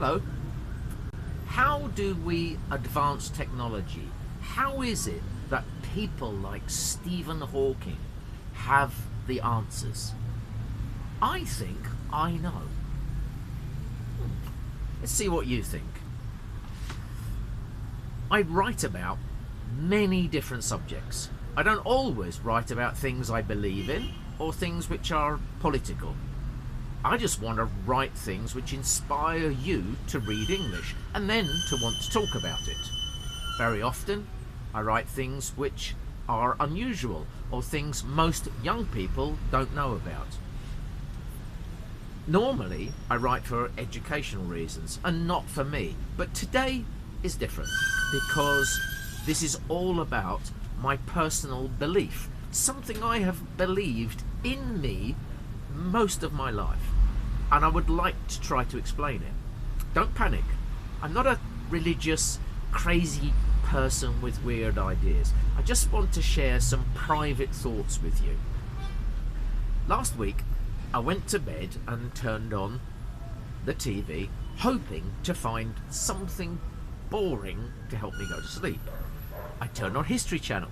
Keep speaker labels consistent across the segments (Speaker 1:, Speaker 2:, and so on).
Speaker 1: Hello. How do we advance technology? How is it that people like Stephen Hawking have the answers? I think I know. Let's see what you think. I write about many different subjects. I don't always write about things I believe in or things which are political. I just want to write things which inspire you to read English and then to want to talk about it. Very often, I write things which are unusual or things most young people don't know about. Normally, I write for educational reasons and not for me, but today is different because this is all about my personal belief, something I have believed in me most of my life, and I would like to try to explain it. Don't panic. I'm not a religious, crazy person with weird ideas. I just want to share some private thoughts with you. Last week, I went to bed and turned on the TV, hoping to find something boring to help me go to sleep. I turned on History Channel,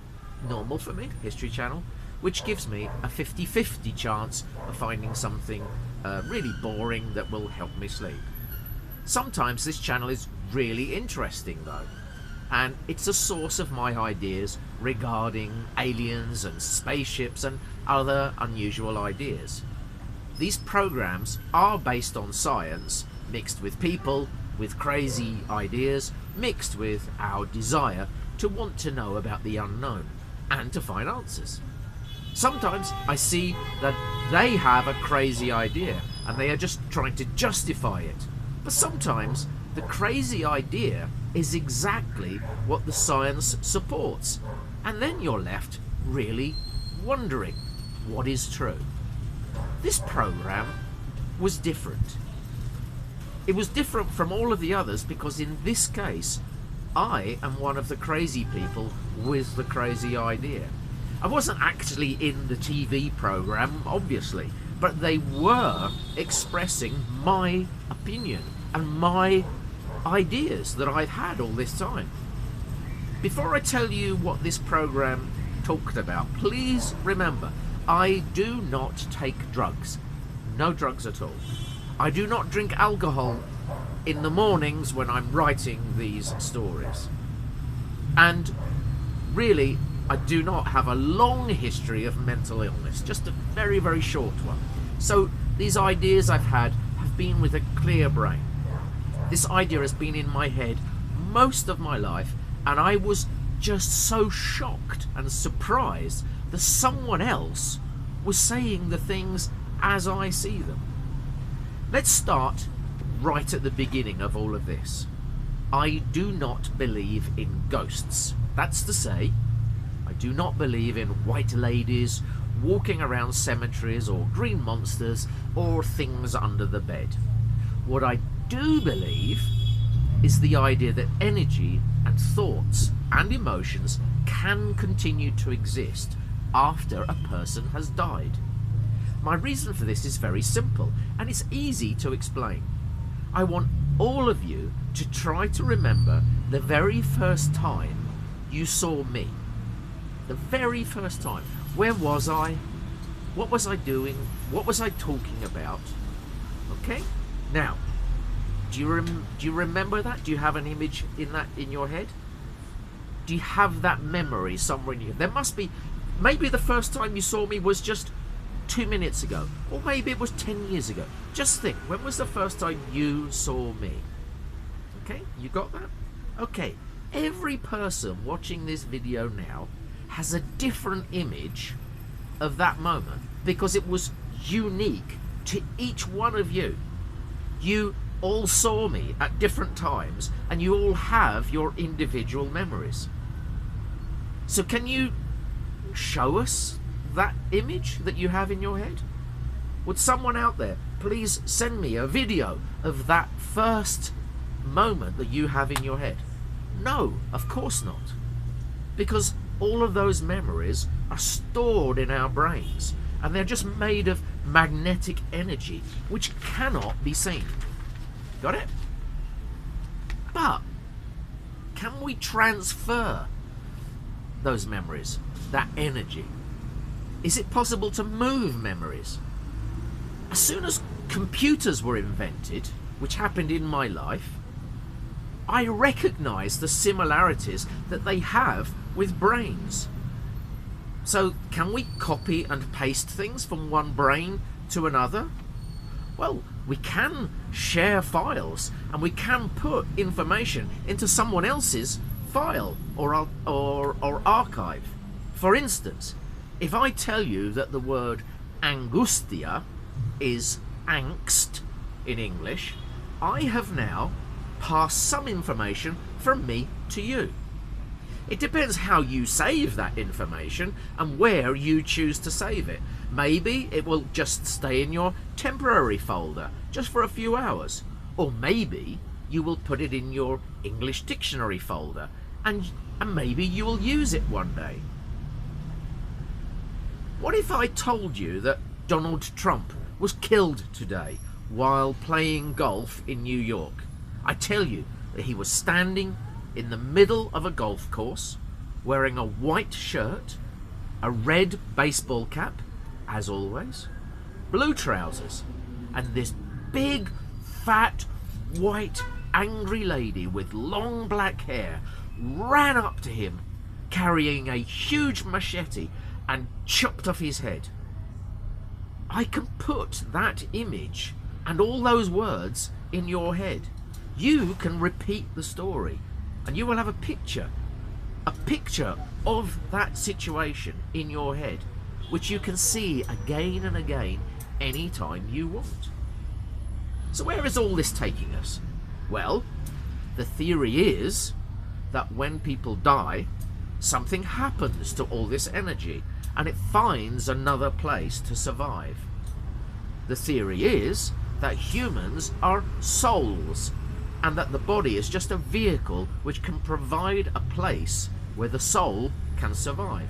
Speaker 1: normal for me, History Channel, which gives me a 50-50 chance of finding something really boring that will help me sleep. Sometimes this channel is really interesting though, and it's a source of my ideas regarding aliens and spaceships and other unusual ideas. These programs are based on science, mixed with people with crazy ideas, mixed with our desire to want to know about the unknown and to find answers. Sometimes I see that they have a crazy idea and they are just trying to justify it. But sometimes the crazy idea is exactly what the science supports. And then you're left really wondering what is true. This program was different. It was different from all of the others because in this case, I am one of the crazy people with the crazy idea. I wasn't actually in the TV program, obviously, but they were expressing my opinion and my ideas that I've had all this time. Before I tell you what this program talked about, please remember, I do not take drugs. No drugs at all. I do not drink alcohol in the mornings when I'm writing these stories. And really, I do not have a long history of mental illness, just a very, very short one. So these ideas I've had have been with a clear brain. This idea has been in my head most of my life, and I was just so shocked and surprised that someone else was saying the things as I see them. Let's start right at the beginning of all of this. I do not believe in ghosts. That's to say, I do not believe in white ladies walking around cemeteries or green monsters or things under the bed. What I do believe is the idea that energy and thoughts and emotions can continue to exist after a person has died. My reason for this is very simple and it's easy to explain. I want all of you to try to remember the very first time you saw me. The very first time. Where was I? What was I doing? What was I talking about? Okay? Now, do you remember that? Do you have an image in your head? Do you have that memory somewhere in you? There must be. Maybe the first time you saw me was just 2 minutes ago, or maybe it was 10 years ago. Just think, when was the first time you saw me? Okay, you got that? Okay, every person watching this video now has a different image of that moment because it was unique to each one of you. You all saw me at different times and you all have your individual memories. So can you show us that image that you have in your head? Would someone out there please send me a video of that first moment that you have in your head? No, of course not. Because all of those memories are stored in our brains and they're just made of magnetic energy which cannot be seen. Got it? But can we transfer those memories, that energy? Is it possible to move memories? As soon as computers were invented, which happened in my life, I recognise the similarities that they have with brains. So can we copy and paste things from one brain to another? Well, we can share files, and we can put information into someone else's file or archive. For instance, if I tell you that the word angustia is angst in English, I have now passed some information from me to you. It depends how you save that information and where you choose to save it. Maybe it will just stay in your temporary folder just for a few hours. Or maybe you will put it in your English dictionary folder and maybe you will use it one day. What if I told you that Donald Trump was killed today while playing golf in New York? I tell you that he was standing in the middle of a golf course, wearing a white shirt, a red baseball cap, as always, blue trousers, and this big, fat, white, angry lady with long black hair ran up to him, carrying a huge machete, and chopped off his head. I can put that image and all those words in your head. You can repeat the story, and you will have a picture of that situation in your head, which you can see again and again anytime you want. So where is all this taking us? Well, the theory is that when people die, something happens to all this energy and it finds another place to survive. The theory is that humans are souls, and that the body is just a vehicle which can provide a place where the soul can survive.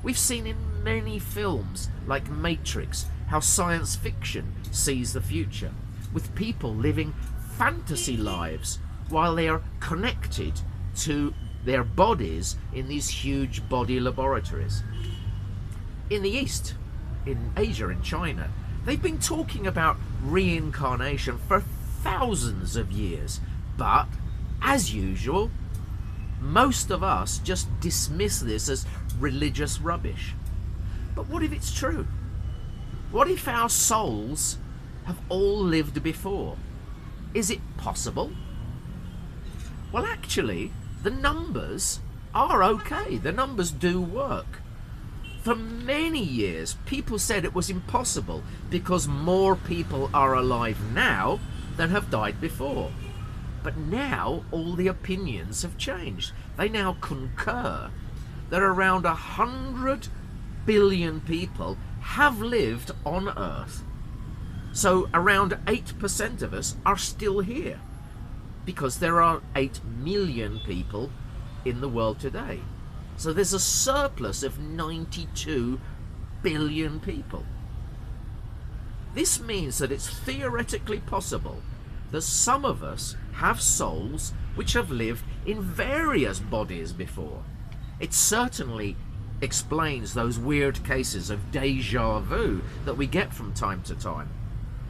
Speaker 1: We've seen in many films like Matrix how science fiction sees the future, with people living fantasy lives while they are connected to their bodies in these huge body laboratories. In the East, in Asia, in China, they've been talking about reincarnation for thousands of years, but as usual, most of us just dismiss this as religious rubbish. But what if it's true? What if our souls have all lived before? Is it possible? Well, actually, the numbers are okay. The numbers do work. For many years, people said it was impossible because more people are alive now than have died before. But now all the opinions have changed. They now concur that around 100 billion people have lived on Earth. So around 8% of us are still here, because there are 8 million people in the world today. So there's a surplus of 92 billion people. This means that it's theoretically possible that some of us have souls which have lived in various bodies before. It certainly explains those weird cases of deja vu that we get from time to time.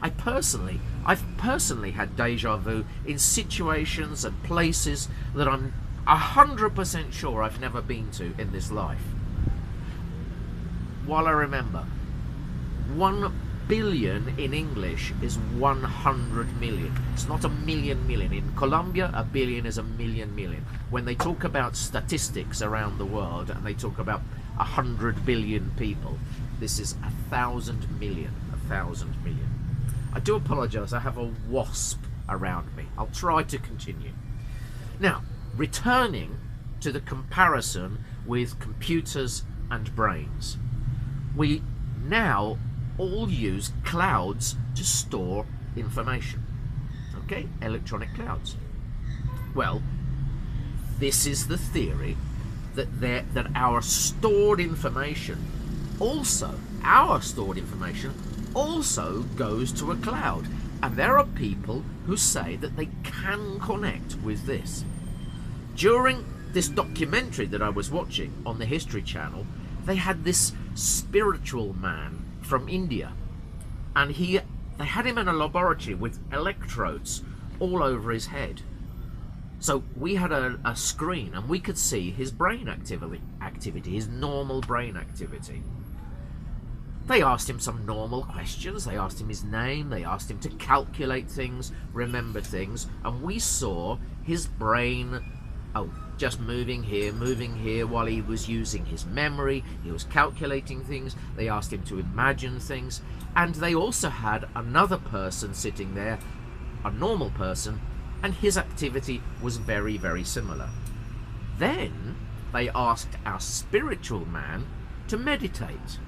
Speaker 1: I've personally had deja vu in situations and places that I'm 100% sure I've never been to in this life. While I remember, 1 billion in English is 100 million. It's not a million million. In Colombia, a billion is a million million. When they talk about statistics around the world and they talk about 100 billion people, this is 1,000 million. 1,000 million. I do apologise, I have a wasp around me. I'll try to continue. Now, returning to the comparison with computers and brains, we now all use clouds to store information. Okay, electronic clouds. Well, this is the theory that our stored information also goes to a cloud. And there are people who say that they can connect with this. During this documentary that I was watching on the History Channel, they had this spiritual man from India, and they had him in a laboratory with electrodes all over his head. So we had a screen and we could see his brain activity, his normal brain activity. They asked him some normal questions. They asked him his name. They asked him to calculate things, remember things. And we saw his brain, just moving here while he was using his memory. He was calculating things. They asked him to imagine things. And they also had another person sitting there, a normal person, and his activity was very, very similar. Then they asked our spiritual man to meditate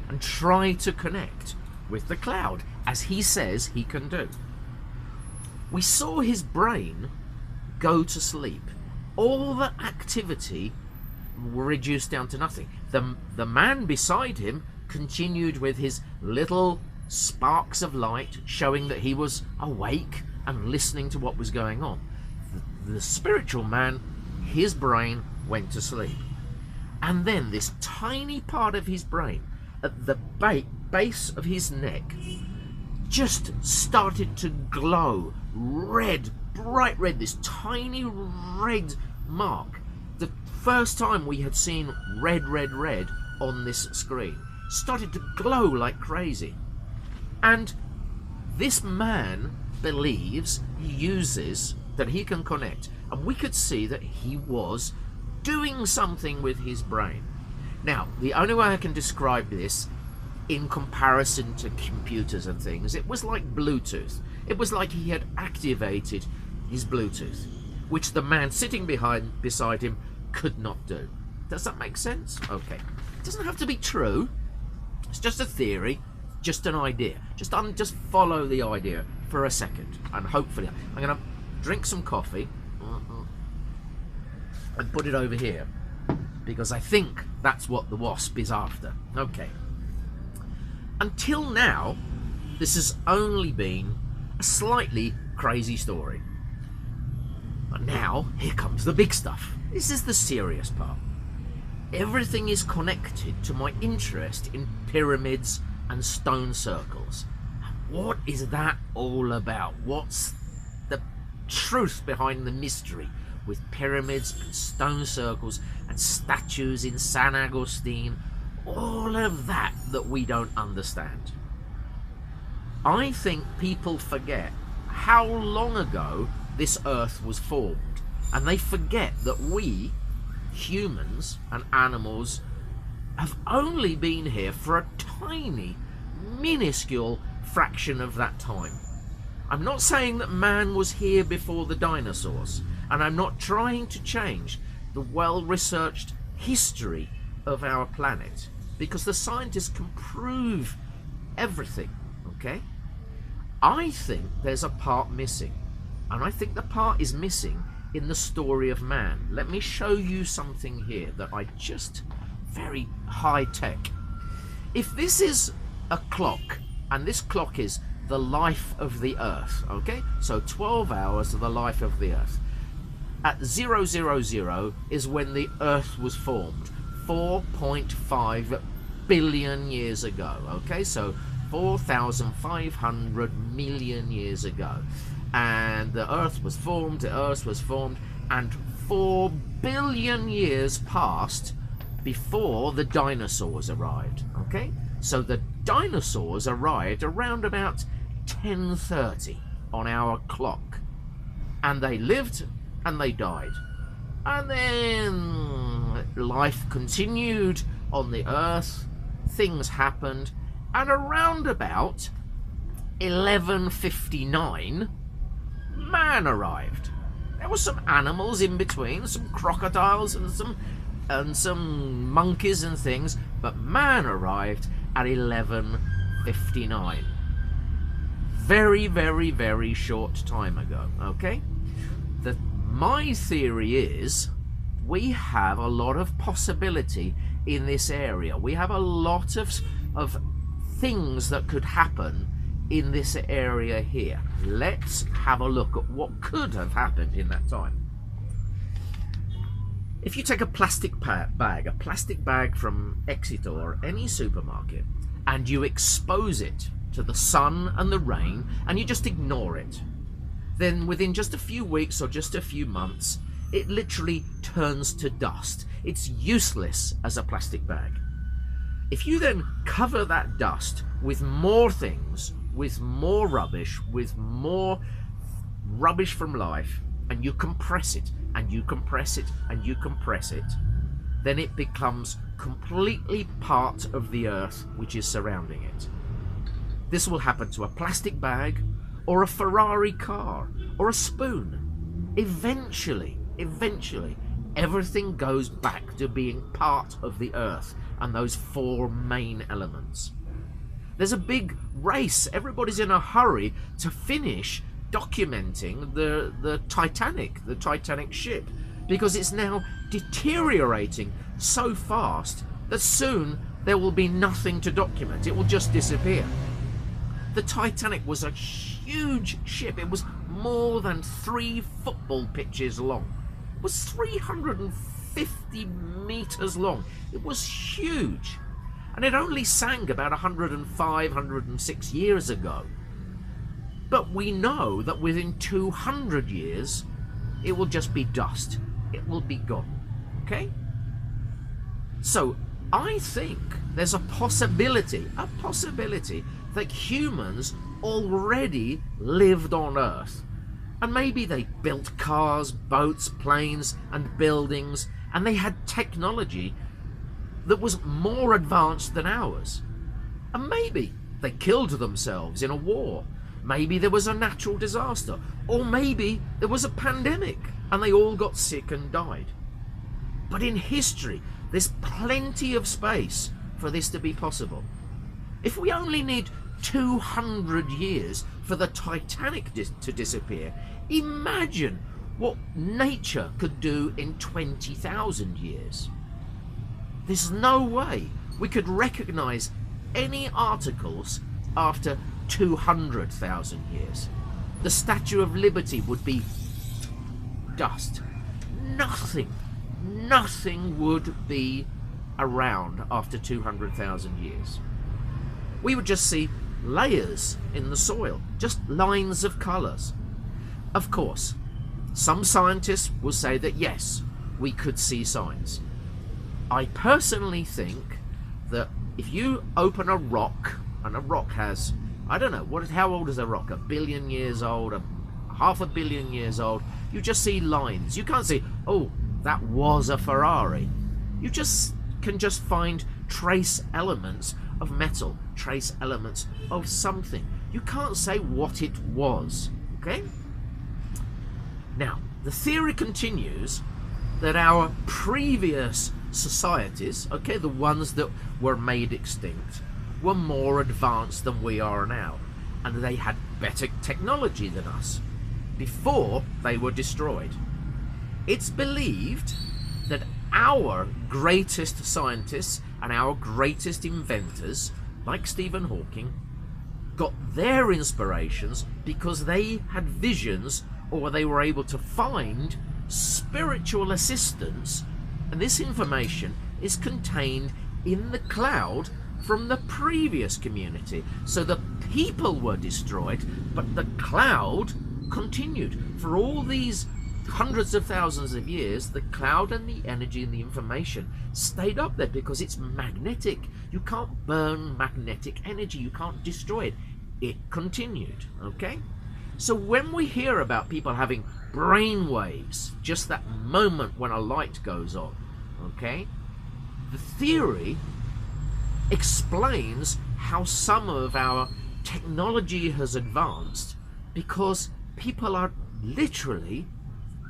Speaker 1: and try to connect with the cloud, as he says he can do. We saw his brain go to sleep. All the activity reduced down to nothing. The man beside him continued with his little sparks of light, showing that he was awake and listening to what was going on. The spiritual man, his brain went to sleep. And then this tiny part of his brain, at the base of his neck, just started to glow red, bright red, this tiny red mark. The first time we had seen red on this screen. Started to glow like crazy. And this man believes, he uses, that he can connect. And we could see that he was doing something with his brain. Now, the only way I can describe this in comparison to computers and things, it was like Bluetooth. It was like he had activated his Bluetooth, which the man sitting beside him could not do. Does that make sense? Okay. It doesn't have to be true. It's just a theory, just an idea. Just follow the idea for a second, and hopefully I'm going to drink some coffee and put it over here, because I think that's what the wasp is after. Okay. Until now, this has only been a slightly crazy story. But now, here comes the big stuff. This is the serious part. Everything is connected to my interest in pyramids and stone circles. What is that all about? What's the truth behind the mystery with pyramids and stone circles and statues in San Agustin? All of that we don't understand. I think people forget how long ago this earth was formed, and they forget that we, humans and animals, have only been here for a tiny, minuscule fraction of that time. I'm not saying that man was here before the dinosaurs, and I'm not trying to change the well-researched history of our planet, because the scientists can prove everything, okay? I think there's a part missing, and I think the part is missing in the story of man. Let me show you something here that I just, very high tech. If this is a clock, and this clock is the life of the earth, okay? So 12 hours of the life of the earth. At 000 is when the earth was formed, 4.5 billion years ago, okay? So 4,500 million years ago. And the earth was formed, and 4 billion years passed before the dinosaurs arrived, okay? So the dinosaurs arrived around about 10:30 on our clock, and they lived and they died, and then life continued on the earth, things happened, and around about 11:59 man arrived. There were some animals in between, some crocodiles and some monkeys and things, but man arrived at 11:59. Very, very, very short time ago, okay? My theory is we have a lot of possibility in this area. We have a lot of things that could happen in this area here. Let's have a look at what could have happened in that time. If you take a plastic bag from Exeter or any supermarket, and you expose it to the sun and the rain, and you just ignore it, then within just a few weeks or just a few months, it literally turns to dust. It's useless as a plastic bag. If you then cover that dust with more things, with more rubbish from life, and you compress it, and you compress it, and you compress it, then it becomes completely part of the earth which is surrounding it. This will happen to a plastic bag, or a Ferrari car, or a spoon. Eventually, everything goes back to being part of the earth and those four main elements. There's a big race. Everybody's in a hurry to finish documenting the Titanic ship, because it's now deteriorating so fast that soon there will be nothing to document. It will just disappear. The Titanic was a huge ship. It was more than 3 football pitches long. It was 350 meters long. It was huge. And it only sank about 105, 106 years ago. But we know that within 200 years, it will just be dust. It will be gone. Okay? So I think there's a possibility that humans already lived on Earth. And maybe they built cars, boats, planes, and buildings, and they had technology that was more advanced than ours. And maybe they killed themselves in a war. Maybe there was a natural disaster. Or maybe there was a pandemic and they all got sick and died. But in history, there's plenty of space for this to be possible. If we only need 200 years for the Titanic to disappear, imagine what nature could do in 20,000 years. There's no way we could recognize any articles after 200,000 years. The Statue of Liberty would be dust. Nothing would be around after 200,000 years. We would just see layers in the soil, just lines of colours. Of course, some scientists will say that yes, we could see signs. I personally think that if you open a rock, and a rock has, I don't know, how old is a rock? 1 billion years old, half a billion years old. You just see lines. You can't say, oh, that was a Ferrari. You can just find trace elements of metal, trace elements of something. You can't say what it was, okay? Now, the theory continues that our previous societies, okay, the ones that were made extinct, were more advanced than we are now, and they had better technology than us before they were destroyed. It's believed that our greatest scientists and our greatest inventors, like Stephen Hawking, got their inspirations because they had visions, or they were able to find spiritual assistance, and this information is contained in the cloud from the previous community. So the people were destroyed, but the cloud continued. For all these hundreds of thousands of years, the cloud and the energy and the information stayed up there because it's magnetic. You can't burn magnetic energy. You can't destroy it. It continued, okay? So when we hear about people having brain waves, just that moment when a light goes on, okay, the theory explains how some of our technology has advanced because people are literally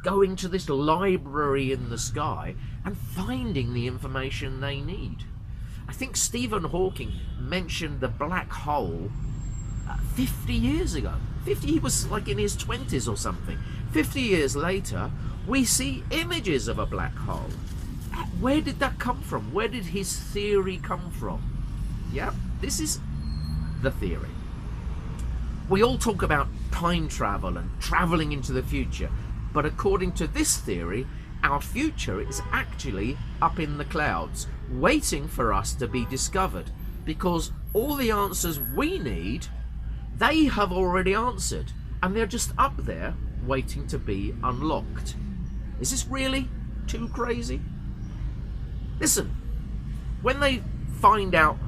Speaker 1: going to this library in the sky and finding the information they need. I think Stephen Hawking mentioned the black hole 50 years ago. He was like in his 20s or something. 50 years later, we see images of a black hole. Where did that come from? Where did his theory come from? Yeah, this is the theory. We all talk about time travel and traveling into the future, but according to this theory, our future is actually up in the clouds, waiting for us to be discovered, because all the answers we need, they have already answered, and they're just up there waiting to be unlocked. Is this really too crazy? Listen, when they find out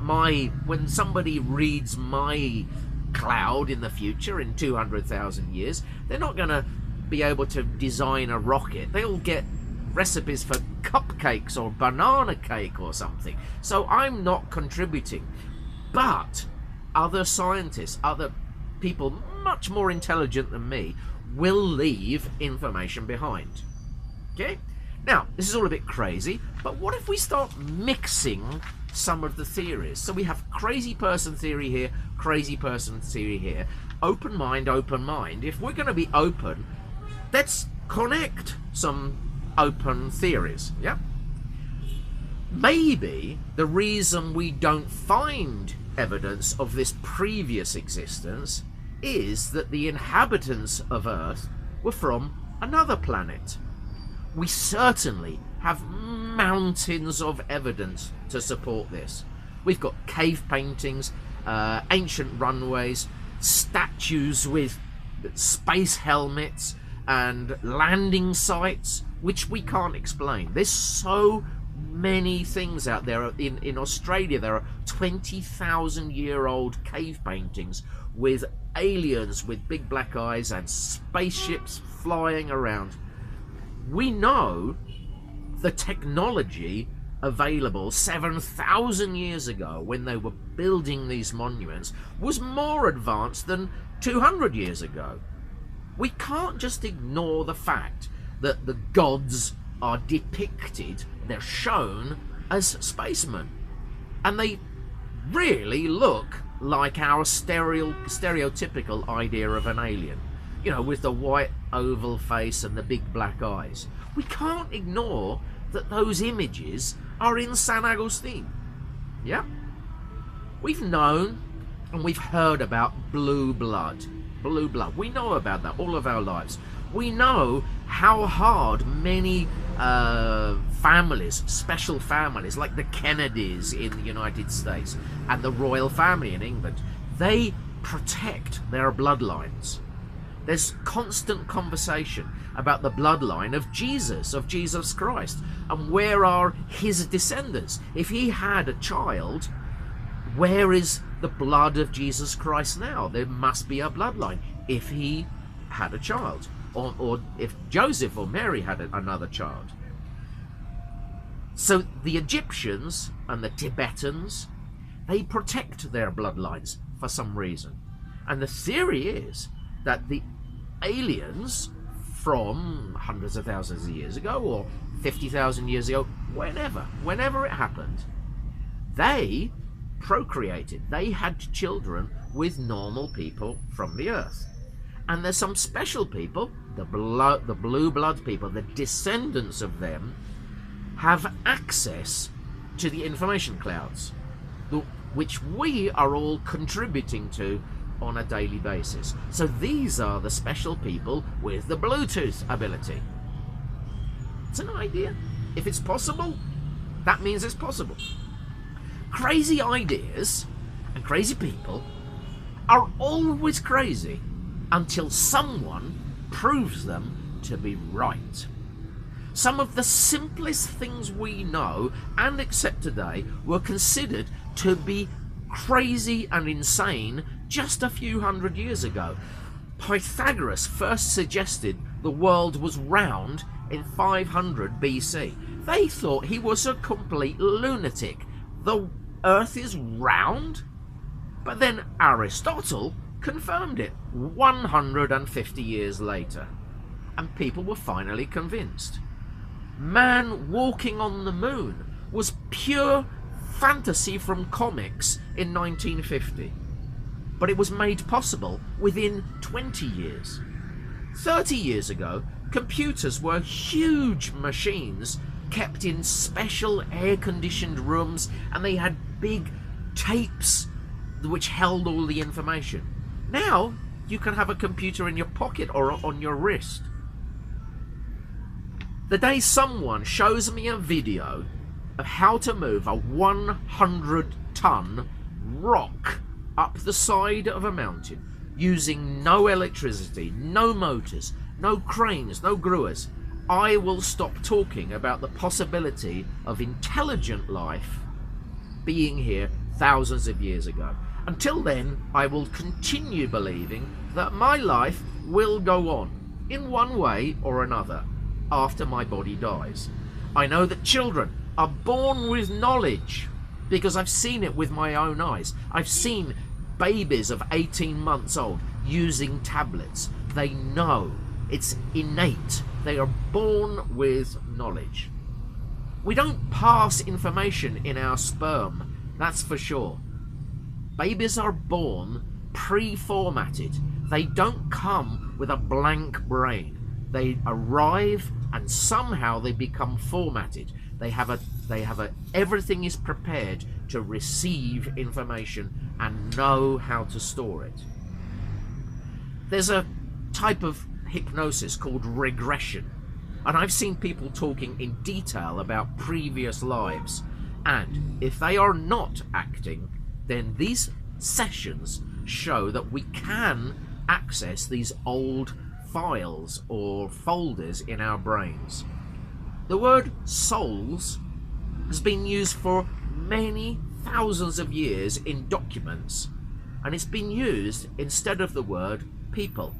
Speaker 1: when somebody reads my cloud in the future in 200,000 years, they're not going to be able to design a rocket. They'll get recipes for cupcakes or banana cake or something. So I'm not contributing. But other scientists, other people much more intelligent than me, will leave information behind. Okay? Now, this is all a bit crazy, but what if we start mixing some of the theories? So we have crazy person theory here, crazy person theory here. Open mind, open mind. If we're going to be open, let's connect some open theories, yeah? Maybe the reason we don't find evidence of this previous existence is that the inhabitants of Earth were from another planet. We certainly have mountains of evidence to support this. We've got cave paintings, ancient runways, statues with space helmets, and landing sites, which we can't explain. There's so many things out there. In Australia, there are 20,000-year-old cave paintings with aliens with big black eyes and spaceships flying around. We know the technology available 7,000 years ago when they were building these monuments was more advanced than 200 years ago. We can't just ignore the fact that the gods are depicted, they're shown as spacemen, and they really look like our stereotypical idea of an alien, you know, with the white oval face and the big black eyes. We can't ignore that those images are in San Agustin. Yeah? We've known and we've heard about blue blood. Blue blood. We know about that all of our lives. We know how hard many families, special families like the Kennedys in the United States and the royal family in England, they protect their bloodlines. There's constant conversation about the bloodline of Jesus Christ, and where are his descendants? If he had a child, where is the blood of Jesus Christ now? There must be a bloodline if he had a child, or if Joseph or Mary had another child. So the Egyptians and the Tibetans, they protect their bloodlines for some reason. And the theory is that the aliens from hundreds of thousands of years ago or 50,000 years ago, whenever it happened, they procreated. They had children with normal people from the earth. And there's some special people, the blue blood people, the descendants of them, have access to the information clouds, which we are all contributing to on a daily basis. So these are the special people with the Bluetooth ability. It's an idea. If it's possible, that means it's possible. Crazy ideas and crazy people are always crazy until someone proves them to be right. Some of the simplest things we know and accept today were considered to be crazy and insane just a few hundred years ago. Pythagoras first suggested the world was round in 500 BC. They thought he was a complete lunatic. The earth is round? But then Aristotle confirmed it 150 years later, and people were finally convinced. Man walking on the moon was pure fantasy from comics in 1950, but it was made possible within 20 years. 30 years ago, computers were huge machines kept in special air-conditioned rooms, and they had big tapes which held all the information. Now, you can have a computer in your pocket or on your wrist. The day someone shows me a video of how to move a 100-ton rock up the side of a mountain using no electricity, no motors, no cranes, no growers, I will stop talking about the possibility of intelligent life being here thousands of years ago. Until then, I will continue believing that my life will go on in one way or another after my body dies. I know that children are born with knowledge because I've seen it with my own eyes. I've seen babies of 18 months old using tablets. They know. It's innate. They are born with knowledge. We don't pass information in our sperm, that's for sure. Babies are born pre-formatted. They don't come with a blank brain. They arrive and somehow they become formatted. Everything is prepared to receive information and know how to store it. There's a type of hypnosis called regression, and I've seen people talking in detail about previous lives, and if they are not acting, then these sessions show that we can access these old files or folders in our brains. The word souls has been used for many thousands of years in documents, and it's been used instead of the word people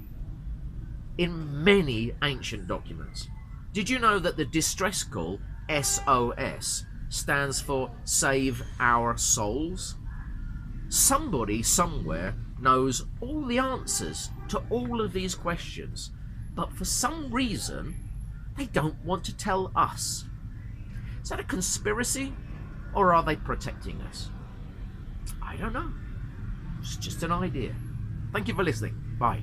Speaker 1: in many ancient documents. Did you know that the distress call SOS stands for Save Our Souls? Somebody somewhere knows all the answers to all of these questions, but for some reason they don't want to tell us. Is that a conspiracy, or are they protecting us? I don't know. It's just an idea. Thank you for listening. Bye.